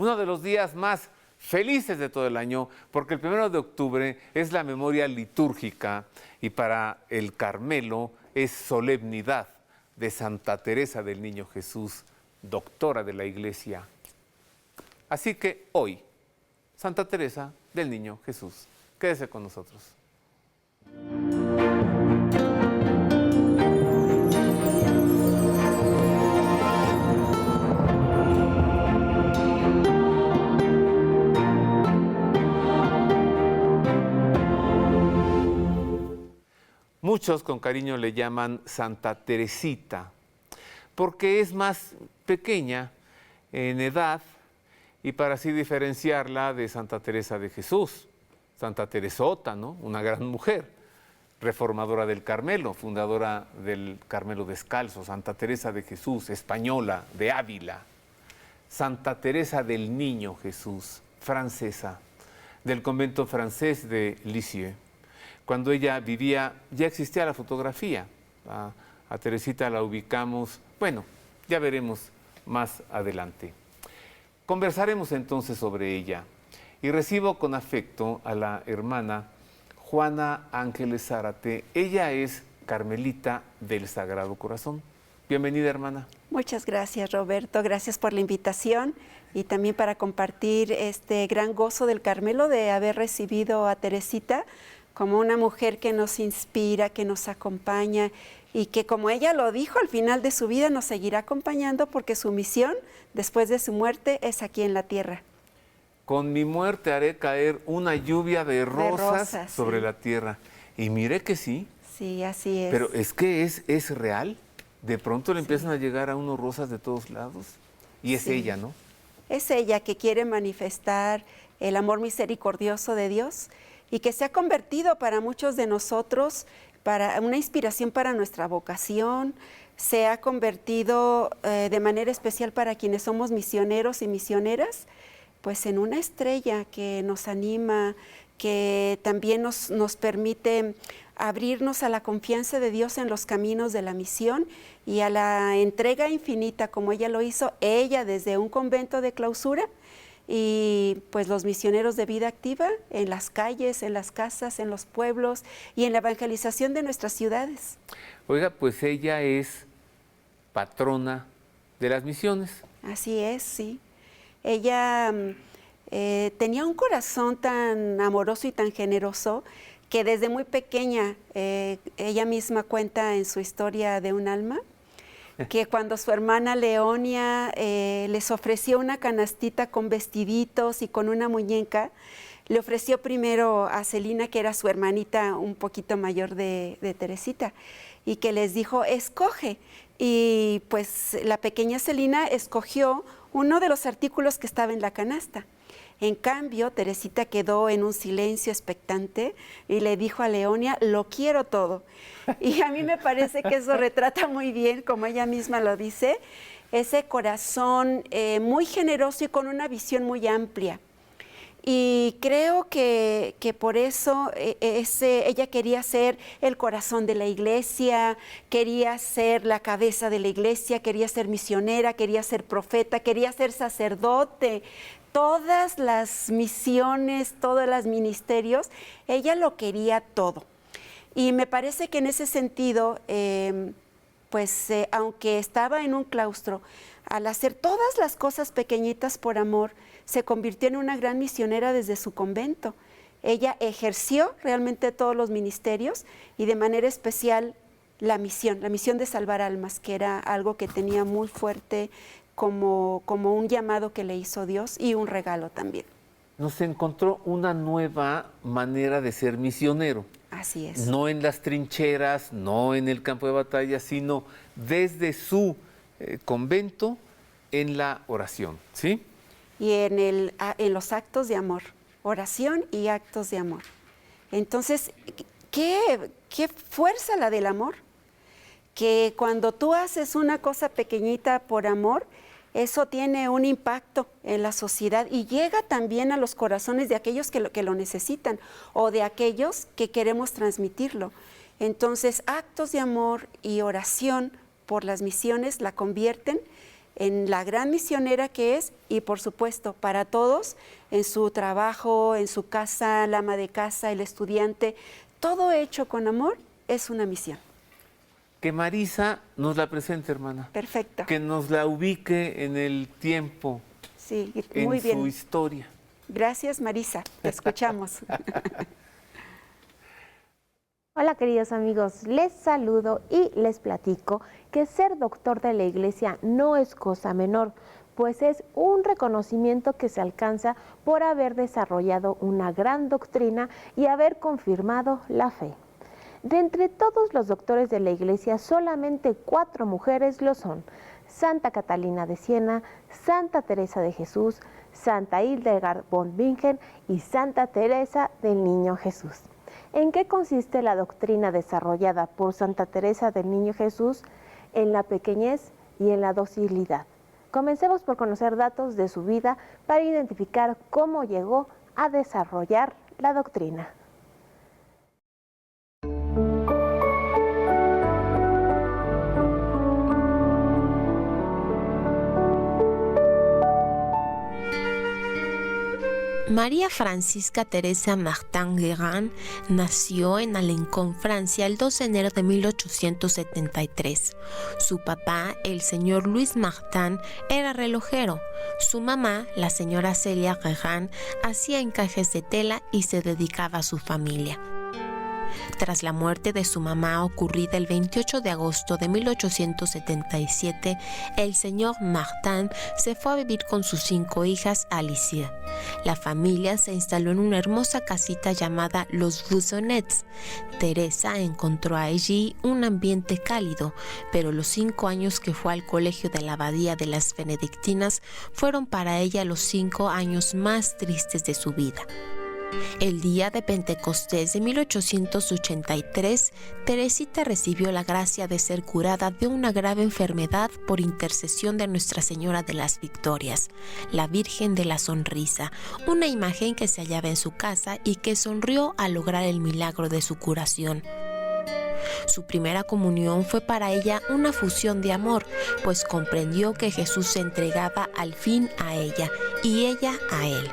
uno de los días más felices de todo el año, porque el 1 de octubre es la memoria litúrgica y para el Carmelo es solemnidad de Santa Teresa del Niño Jesús, doctora de la Iglesia. Así que hoy, Santa Teresa del Niño Jesús. Quédese con nosotros. Muchos con cariño le llaman Santa Teresita, porque es más pequeña en edad y para así diferenciarla de Santa Teresa de Jesús, Santa Teresota, ¿no? Una gran mujer, reformadora del Carmelo, fundadora del Carmelo Descalzo, Santa Teresa de Jesús, española, de Ávila, Santa Teresa del Niño Jesús, francesa, del convento francés de Lisieux. Cuando ella vivía, ya existía la fotografía. A Teresita la ubicamos, bueno, ya veremos más adelante. Conversaremos entonces sobre ella y recibo con afecto a la hermana Juana Ángeles Zárate. Ella es carmelita del Sagrado Corazón. Bienvenida, hermana. Muchas gracias, Roberto. Gracias por la invitación y también para compartir este gran gozo del Carmelo de haber recibido a Teresita como una mujer que nos inspira, que nos acompaña y que, como ella lo dijo, al final de su vida nos seguirá acompañando porque su misión, después de su muerte, es aquí en la tierra. Con mi muerte haré caer una lluvia de rosas sobre la tierra. Y mire que sí. Sí, así es. Pero es que es real. De pronto le empiezan a llegar a uno rosas de todos lados. Y es ella, ¿no? Es ella que quiere manifestar el amor misericordioso de Dios y que se ha convertido para muchos de nosotros para una inspiración para nuestra vocación, se ha convertido de manera especial para quienes somos misioneros y misioneras, pues en una estrella que nos anima, que también nos permite abrirnos a la confianza de Dios en los caminos de la misión y a la entrega infinita como ella lo hizo, ella desde un convento de clausura, y pues los misioneros de vida activa en las calles, en las casas, en los pueblos y en la evangelización de nuestras ciudades. Oiga, pues ella es patrona de las misiones. Así es, sí. Ella tenía un corazón tan amoroso y tan generoso que desde muy pequeña, ella misma cuenta en su historia de un alma, que cuando su hermana Leonia les ofreció una canastita con vestiditos y con una muñeca, le ofreció primero a Celina, que era su hermanita un poquito mayor de Teresita, y que les dijo, escoge. Y pues la pequeña Celina escogió uno de los artículos que estaba en la canasta. En cambio, Teresita quedó en un silencio expectante y le dijo a Leonia, lo quiero todo. Y a mí me parece que eso retrata muy bien, como ella misma lo dice, ese corazón muy generoso y con una visión muy amplia. Y creo que por eso ella quería ser el corazón de la iglesia, quería ser la cabeza de la iglesia, quería ser misionera, quería ser profeta, quería ser sacerdote. Todas las misiones, todos los ministerios, ella lo quería todo. Y me parece que en ese sentido, aunque estaba en un claustro, al hacer todas las cosas pequeñitas por amor, se convirtió en una gran misionera desde su convento. Ella ejerció realmente todos los ministerios y de manera especial la misión de salvar almas, que era algo que tenía muy fuerte como un llamado que le hizo Dios y un regalo también. Nos encontró una nueva manera de ser misionero. Así es. No en las trincheras, no en el campo de batalla, sino desde su convento en la oración, ¿sí? Y en los actos de amor, oración y actos de amor. Entonces, ¿qué fuerza la del amor? Que cuando tú haces una cosa pequeñita por amor, eso tiene un impacto en la sociedad y llega también a los corazones de aquellos que lo necesitan o de aquellos que queremos transmitirlo. Entonces, actos de amor y oración por las misiones la convierten en la gran misionera que es y por supuesto para todos en su trabajo, en su casa, la ama de casa, el estudiante, todo hecho con amor es una misión. Que Marisa nos la presente, hermana. Perfecto. Que nos la ubique en el tiempo, Sí, en muy bien. su historia. Gracias, Marisa. Te escuchamos. Hola queridos amigos, les saludo y les platico que ser doctor de la Iglesia no es cosa menor, pues es un reconocimiento que se alcanza por haber desarrollado una gran doctrina y haber confirmado la fe. De entre todos los doctores de la Iglesia, solamente 4 mujeres lo son: Santa Catalina de Siena, Santa Teresa de Jesús, Santa Hildegard von Bingen y Santa Teresa del Niño Jesús. ¿En qué consiste la doctrina desarrollada por Santa Teresa del Niño Jesús? En la pequeñez y en la docilidad. Comencemos por conocer datos de su vida para identificar cómo llegó a desarrollar la doctrina. María Francisca Teresa Martin-Guérin nació en Alençon, Francia, el 2 de enero de 1873. Su papá, el señor Louis Martin, era relojero. Su mamá, la señora Celia Guérin, hacía encajes de tela y se dedicaba a su familia. Tras la muerte de su mamá ocurrida el 28 de agosto de 1877, el señor Martin se fue a vivir con sus 5 hijas a Lisieux. La familia se instaló en una hermosa casita llamada Los Buissonnets. Teresa encontró allí un ambiente cálido, pero los 5 años que fue al colegio de la abadía de las benedictinas fueron para ella los 5 años más tristes de su vida. El día de Pentecostés de 1883, Teresita recibió la gracia de ser curada de una grave enfermedad por intercesión de Nuestra Señora de las Victorias, la Virgen de la Sonrisa, una imagen que se hallaba en su casa y que sonrió al lograr el milagro de su curación. Su primera comunión fue para ella una fusión de amor, pues comprendió que Jesús se entregaba al fin a ella y ella a él.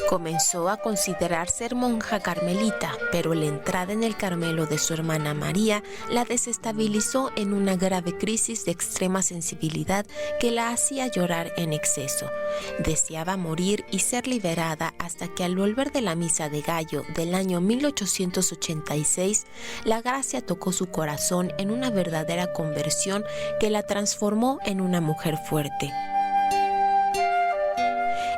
Comenzó a considerar ser monja carmelita, pero la entrada en el Carmelo de su hermana María la desestabilizó en una grave crisis de extrema sensibilidad que la hacía llorar en exceso. Deseaba morir y ser liberada hasta que al volver de la misa de Gallo del año 1886, la gracia tocó su corazón en una verdadera conversión que la transformó en una mujer fuerte.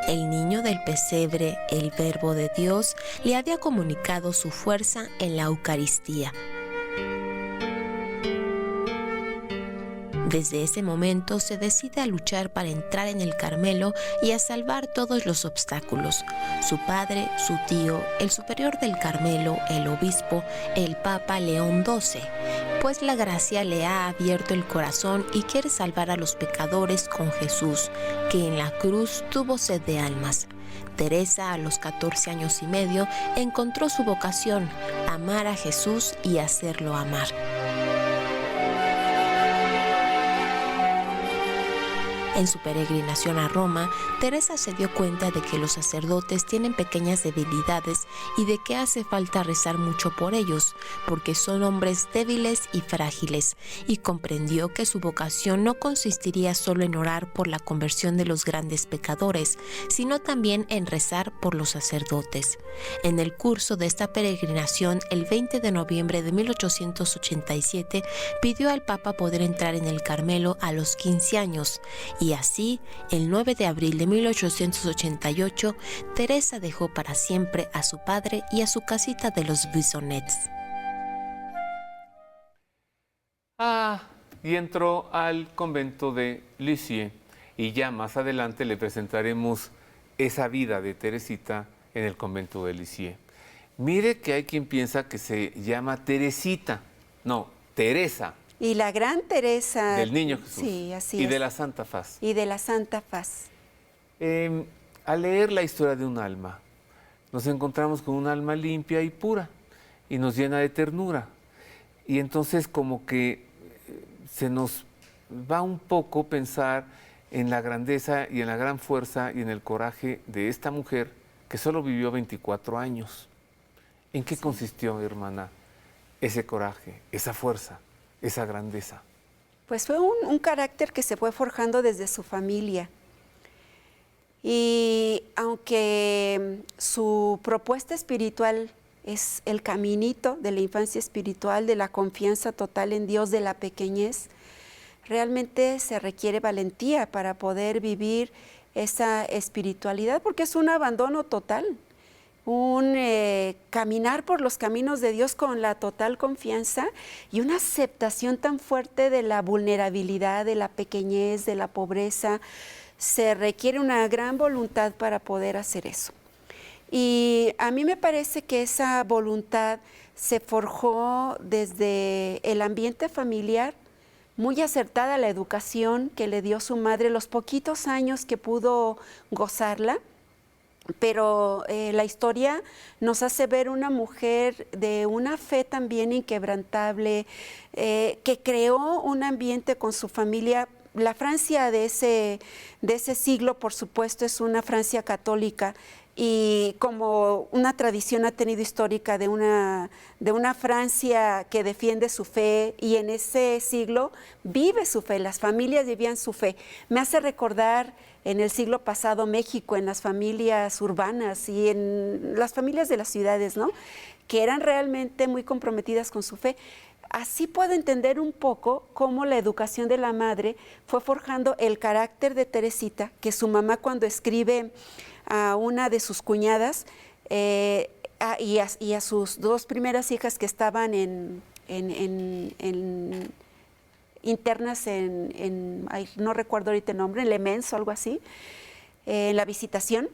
El niño del pesebre, el Verbo de Dios, le había comunicado su fuerza en la Eucaristía. Desde ese momento se decide a luchar para entrar en el Carmelo y a salvar todos los obstáculos. Su padre, su tío, el superior del Carmelo, el obispo, el Papa León XII, pues la gracia le ha abierto el corazón y quiere salvar a los pecadores con Jesús, que en la cruz tuvo sed de almas. Teresa, a los 14 años y medio, encontró su vocación, amar a Jesús y hacerlo amar. En su peregrinación a Roma, Teresa se dio cuenta de que los sacerdotes tienen pequeñas debilidades y de que hace falta rezar mucho por ellos, porque son hombres débiles y frágiles, y comprendió que su vocación no consistiría solo en orar por la conversión de los grandes pecadores, sino también en rezar por los sacerdotes. En el curso de esta peregrinación, el 20 de noviembre de 1887, pidió al Papa poder entrar en el Carmelo a los 15 años, y así, el 9 de abril de 1888, Teresa dejó para siempre a su padre y a su casita de los Buissonnets. Y entró al convento de Lisieux, y ya más adelante le presentaremos esa vida de Teresita en el convento de Lisieux. Mire que hay quien piensa que se llama Teresita, no, Teresa. Y la gran Teresa. Del Niño Jesús. Sí, así y es. de la Santa Faz. Y de la Santa Faz. Al leer la historia de un alma, nos encontramos con un alma limpia y pura, y nos llena de ternura. Y entonces como que se nos va un poco pensar en la grandeza y en la gran fuerza y en el coraje de esta mujer que solo vivió 24 años. ¿En qué consistió, hermana, ese coraje, esa fuerza, esa grandeza? Pues fue un carácter que se fue forjando desde su familia. Y aunque su propuesta espiritual es el caminito de la infancia espiritual, de la confianza total en Dios, de la pequeñez, realmente se requiere valentía para poder vivir esa espiritualidad, porque es un abandono total, un caminar por los caminos de Dios con la total confianza y una aceptación tan fuerte de la vulnerabilidad, de la pequeñez, de la pobreza. Se requiere una gran voluntad para poder hacer eso. Y a mí me parece que esa voluntad se forjó desde el ambiente familiar, muy acertada la educación que le dio su madre, los poquitos años que pudo gozarla, pero la historia nos hace ver una mujer de una fe también inquebrantable, que creó un ambiente con su familia. La Francia de ese siglo, por supuesto, es una Francia católica, y como una tradición ha tenido histórica de una Francia que defiende su fe, y en ese siglo vive su fe, las familias vivían su fe. Me hace recordar en el siglo pasado México, en las familias urbanas y en las familias de las ciudades, ¿no?, que eran realmente muy comprometidas con su fe. Así puedo entender un poco cómo la educación de la madre fue forjando el carácter de Teresita, que su mamá, cuando escribe a una de sus cuñadas y a sus dos primeras hijas que estaban internas no recuerdo ahorita el nombre, en Le Mens o algo así, en la Visitación,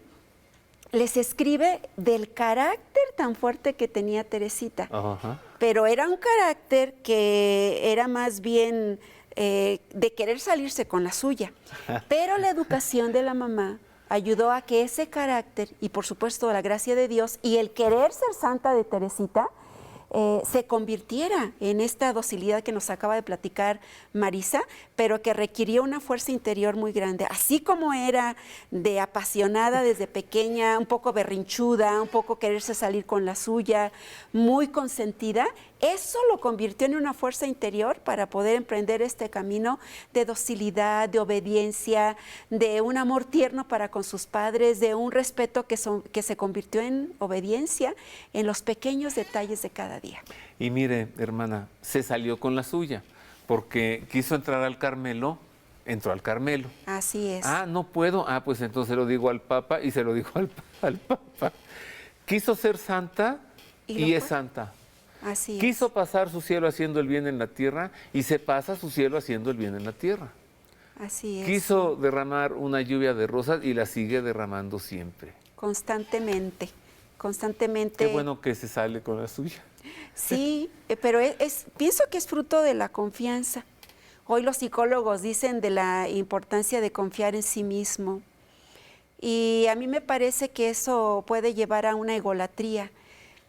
les escribe del carácter tan fuerte que tenía Teresita. Ajá. Pero era un carácter que era más bien de querer salirse con la suya. Pero la educación de la mamá ayudó a que ese carácter, y por supuesto la gracia de Dios, y el querer ser santa de Teresita, se convirtiera en esta docilidad que nos acaba de platicar Marisa, pero que requirió una fuerza interior muy grande. Así como era de apasionada desde pequeña, un poco berrinchuda, un poco quererse salir con la suya, muy consentida, eso lo convirtió en una fuerza interior para poder emprender este camino de docilidad, de obediencia, de un amor tierno para con sus padres, de un respeto que se convirtió en obediencia en los pequeños detalles de cada día. Y mire, hermana, se salió con la suya, porque quiso entrar al Carmelo, entró al Carmelo. Así es. Ah, no puedo. Ah, pues entonces lo digo al Papa, y se lo dijo al Papa. Quiso ser santa y es santa. Así Quiso pasar su cielo haciendo el bien en la tierra y se pasa su cielo haciendo el bien en la tierra. Así es. Quiso derramar una lluvia de rosas y la sigue derramando siempre. Constantemente. Qué bueno que se sale con la suya. Sí, pero pienso que es fruto de la confianza. Hoy los psicólogos dicen de la importancia de confiar en sí mismo. Y a mí me parece que eso puede llevar a una egolatría.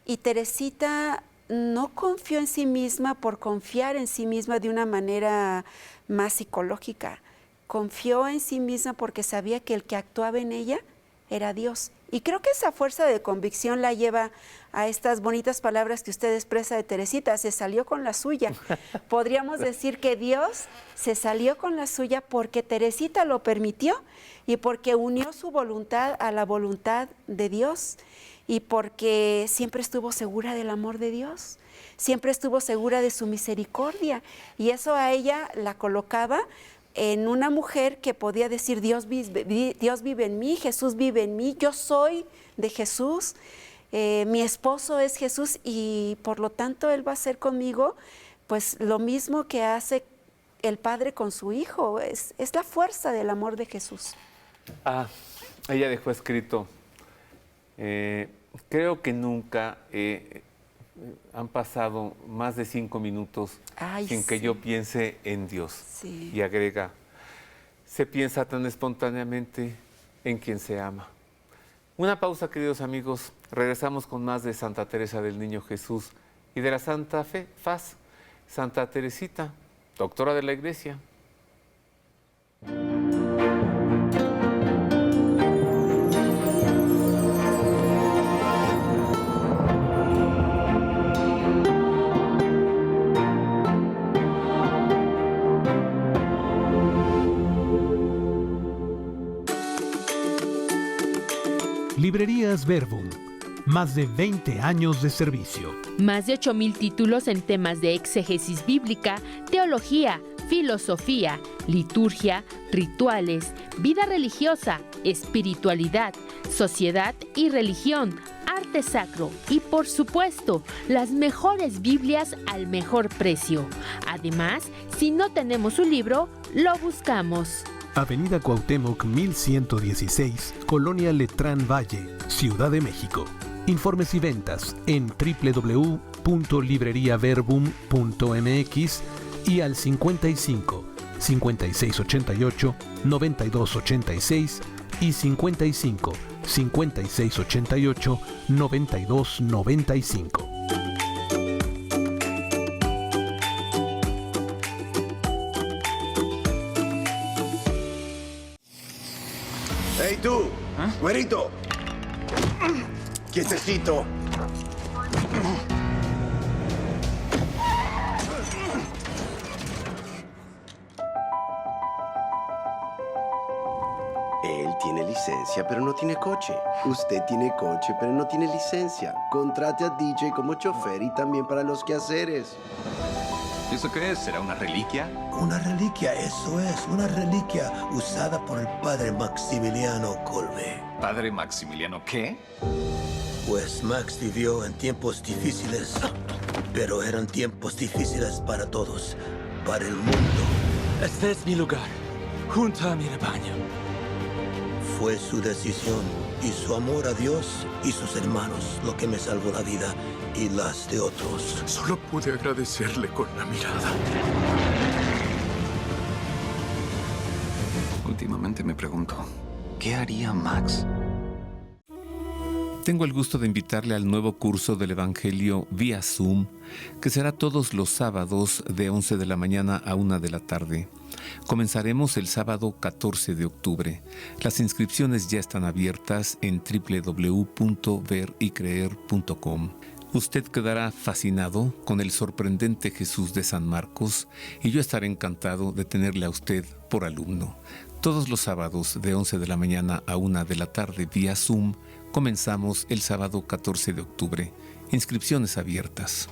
Y Teresita no confió en sí misma por confiar en sí misma de una manera más psicológica. Confió en sí misma porque sabía que el que actuaba en ella era Dios. Y creo que esa fuerza de convicción la lleva a estas bonitas palabras que usted expresa de Teresita: se salió con la suya. Podríamos decir que Dios se salió con la suya porque Teresita lo permitió y porque unió su voluntad a la voluntad de Dios, y porque siempre estuvo segura del amor de Dios, siempre estuvo segura de su misericordia, y eso a ella la colocaba en una mujer que podía decir: Dios vive en mí, Jesús vive en mí, yo soy de Jesús, mi esposo es Jesús, y por lo tanto Él va a hacer conmigo pues lo mismo que hace el Padre con su Hijo. Es la fuerza del amor de Jesús. Ella dejó escrito: creo que nunca han pasado más de 5 minutos sin que yo piense en Dios. Sí. Y agrega: se piensa tan espontáneamente en quien se ama. Una pausa, queridos amigos. Regresamos con más de Santa Teresa del Niño Jesús y de la Santa Faz, Santa Teresita, doctora de la Iglesia. Librerías Verbum. Más de 20 años de servicio. Más de 8,000 títulos en temas de exégesis bíblica, teología, filosofía, liturgia, rituales, vida religiosa, espiritualidad, sociedad y religión, arte sacro y, por supuesto, las mejores Biblias al mejor precio. Además, si no tenemos un libro, lo buscamos. Avenida Cuauhtémoc 1116, Colonia Letrán Valle, Ciudad de México. Informes y ventas en www.libreriaverbum.mx y al 55 5688 9286 y 55 5688 9295. ¡Hey tú! ¡Güerito! ¡Quietecito! Él tiene licencia, pero no tiene coche. Usted tiene coche, pero no tiene licencia. Contrate a DJ como chofer y también para los quehaceres. ¿Eso qué es? ¿Será una reliquia? Una reliquia, eso es, una reliquia usada por el padre Maximiliano Kolbe. ¿Padre Maximiliano qué? Pues Max vivió en tiempos difíciles, pero eran tiempos difíciles para todos, para el mundo. Este es mi lugar, junto a mi rebaño. Fue su decisión y su amor a Dios y sus hermanos lo que me salvó la vida y las de otros. Solo pude agradecerle con la mirada. Últimamente me pregunto, ¿qué haría Max? Tengo el gusto de invitarle al nuevo curso del Evangelio vía Zoom, que será todos los sábados de 11 de la mañana a 1 de la tarde. Comenzaremos el sábado 14 de octubre. Las inscripciones ya están abiertas en www.verycreer.com. Usted quedará fascinado con el sorprendente Jesús de San Marcos y yo estaré encantado de tenerle a usted por alumno. Todos los sábados de 11 de la mañana a 1 de la tarde vía Zoom. Comenzamos el sábado 14 de octubre. Inscripciones abiertas.